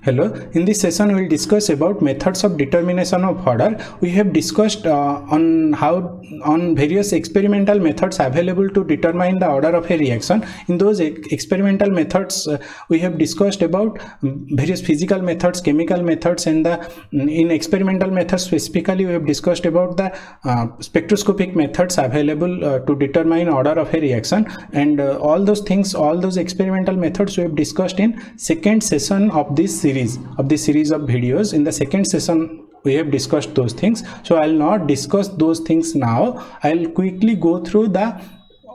Hello, in this session we will discuss about methods of determination of order. We have discussed on various experimental methods available to determine the order of a reaction. In those experimental methods we have discussed about various physical methods, chemical methods, and in experimental methods specifically we have discussed about the spectroscopic methods available to determine order of a reaction, and all those experimental methods we have discussed in second session of this series of videos. In the second session we have discussed those things, so I'll not discuss those things now. I'll quickly go through the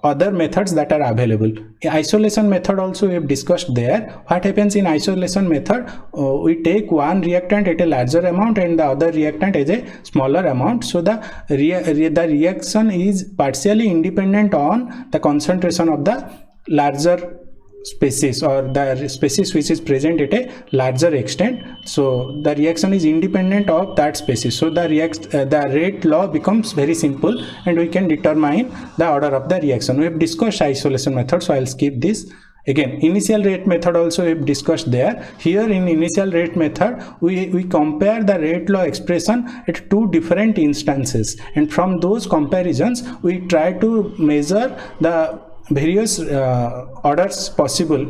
other methods that are available. Isolation method also we have discussed there. What happens in isolation method? We take one reactant at a larger amount and the other reactant as a smaller amount, so the reaction is partially independent on the concentration of the larger species, or the species which is present at a larger extent. So the reaction is independent of that species, so the rate law becomes very simple and we can determine the order of the reaction. We have discussed isolation method, so I'll skip this. Again, initial rate method also we have discussed there. Here in initial rate method we compare the rate law expression at two different instances, and from those comparisons we try to measure the various orders possible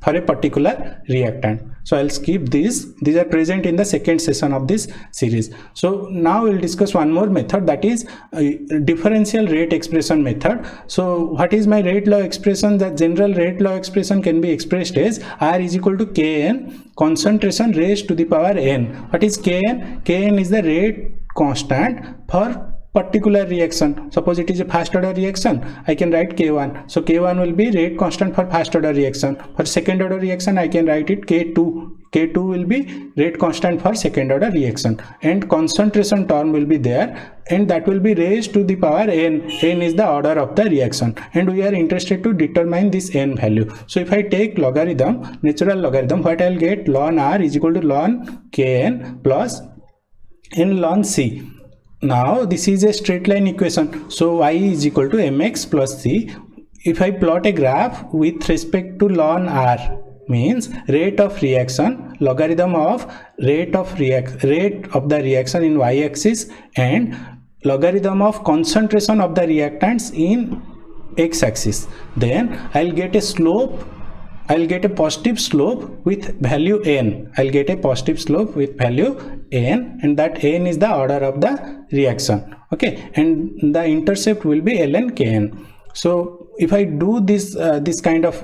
for a particular reactant. So I'll skip these are present in the second session of this series. So now we'll discuss one more method, that is differential rate expression method. So what is my rate law expression? The general rate law expression can be expressed as R is equal to Kn concentration raised to the power n. What is Kn? Kn is the rate constant for particular reaction. Suppose it is a first order reaction, I can write K1. So K1 will be rate constant for first order reaction. For second order reaction I can write it K2. K2 will be rate constant for second order reaction, and concentration term will be there, and that will be raised to the power n. N is the order of the reaction, and we are interested to determine this n value. So if I take logarithm, natural logarithm, what I'll get? Ln R is equal to ln Kn plus n ln C. Now this is a straight line equation, so y is equal to mx plus c. If I plot a graph with respect to ln R, means rate of reaction, logarithm of rate of the reaction in y-axis, and logarithm of concentration of the reactants in x-axis, then I'll get a slope. I'll get a positive slope with value n. I'll get a positive slope with value n, and that n is the order of the reaction. Okay, and the intercept will be ln Kn. So if I do this kind of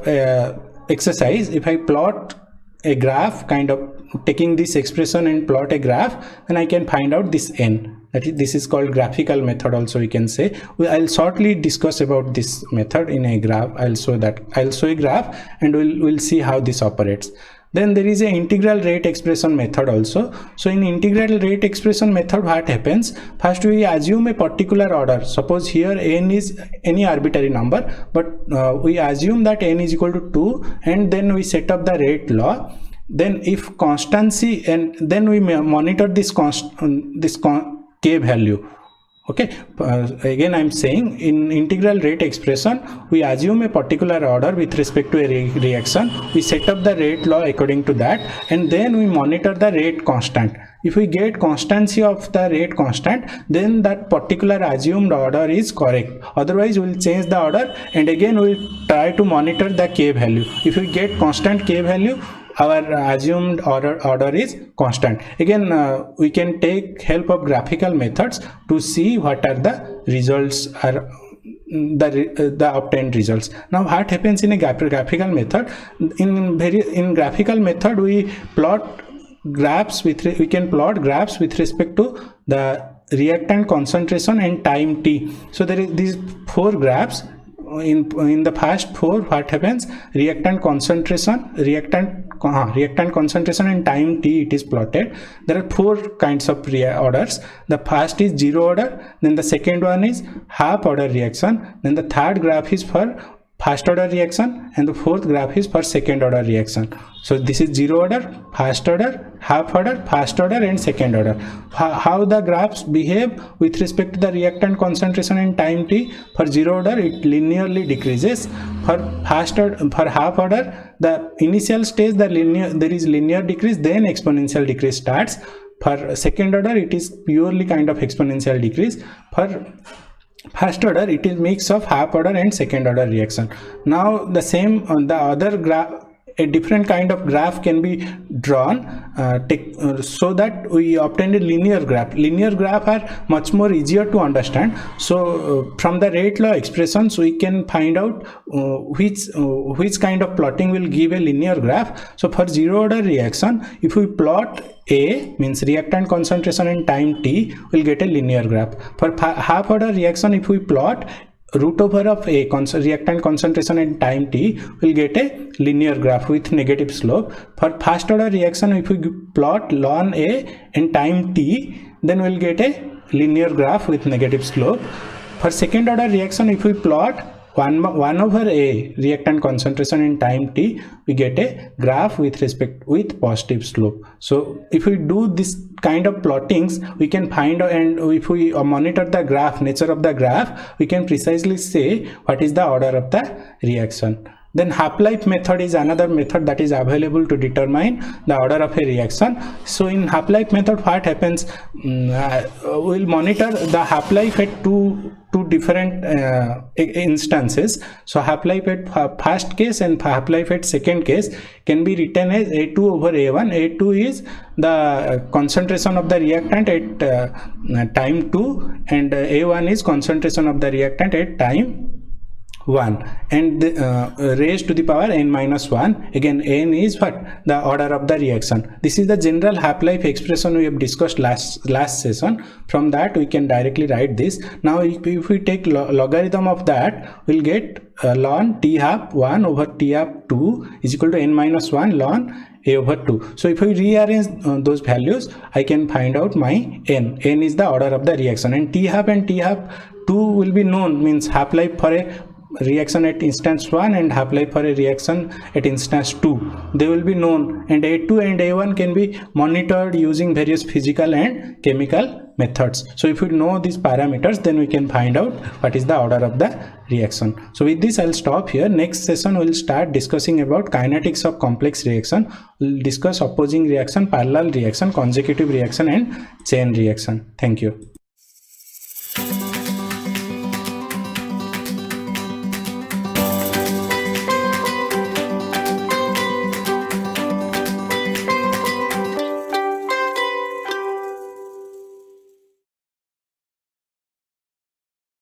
exercise, if I plot a graph, kind of taking this expression and plot a graph, then I can find out this n. This is called graphical method also, we can say. I'll shortly discuss about this method in a graph. I'll show a graph and we'll see how this operates. Then there is an integral rate expression method also. So in integral rate expression method, what happens? First we assume a particular order. Suppose here n is any arbitrary number, but we assume that n is equal to 2, and then we set up the rate law. Then if constancy, and then we monitor this K value. Okay, again I'm saying in integral rate expression we assume a particular order with respect to a reaction, we set up the rate law according to that, and then we monitor the rate constant. If we get constancy of the rate constant, then that particular assumed order is correct. Otherwise we will change the order, and again we will try to monitor the K value. If we get constant K value, our assumed order is constant. Again we can take help of graphical methods to see what are the results, are the obtained results. Now what happens in a graphical method? In graphical method we plot graphs with respect to the reactant concentration and time t. So there is these 4 graphs. In the first 4, what happens? Reactant concentration and time t, it is plotted. There are 4 kinds of orders. The first is 0 order, then the second one is half order reaction, then the third graph is for first order reaction, and the fourth graph is for second order reaction. So this is zero order, first order, half order, first order, and second order. How the graphs behave with respect to the reactant concentration in time t. For zero order, it linearly decreases. For half order, the initial stage there is linear decrease, then exponential decrease starts. For second order, it is purely kind of exponential decrease. For first order, it is mix of half order and second order reaction. Now the same on the other graph, a different kind of graph can be drawn so that we obtain a linear graph. Linear graph are much more easier to understand. So from the Ratelaw expressions we can find out which kind of plotting will give a linear graph. So for zero order reaction, if we plot A, means reactant concentration in time t, will get a linear graph. For half order reaction, if we plot root over of A, reactant concentration in time t, will get a linear graph with negative slope. For first order reaction, if we plot ln A in time t, then we'll get a linear graph with negative slope. For second order reaction, if we plot 1 over A reactant concentration in time t, we get a graph with positive slope. So if we do this kind of plottings, we can find, and if we monitor the graph, nature of the graph, we can precisely say what is the order of the reaction. Then half-life method is another method that is available to determine the order of a reaction. So in half-life method, what happens, we'll monitor the half-life at two different instances. So half-life at first case and half-life at second case can be written as A2 over A1. A2 is the concentration of the reactant at time 2, and A1 is concentration of the reactant at time 1, and raised to the power n minus 1. Again, n is what? The order of the reaction. This is the general half-life expression we have discussed last session. From that we can directly write this. Now if we take logarithm of that, we'll get ln t half 1 over t half 2 is equal to n minus 1 ln A over 2. So if we rearrange those values, I can find out my n. N is the order of the reaction, and t half 2 will be known, means half-life for a reaction at instance 1 and half-life for a reaction at instance 2, they will be known, and A2 and A1 can be monitored using various physical and chemical methods. So if we know these parameters, then we can find out what is the order of the reaction. So with this I'll stop here. Next session we'll start discussing about kinetics of complex reaction. We'll discuss opposing reaction, parallel reaction, consecutive reaction, and chain reaction. Thank you.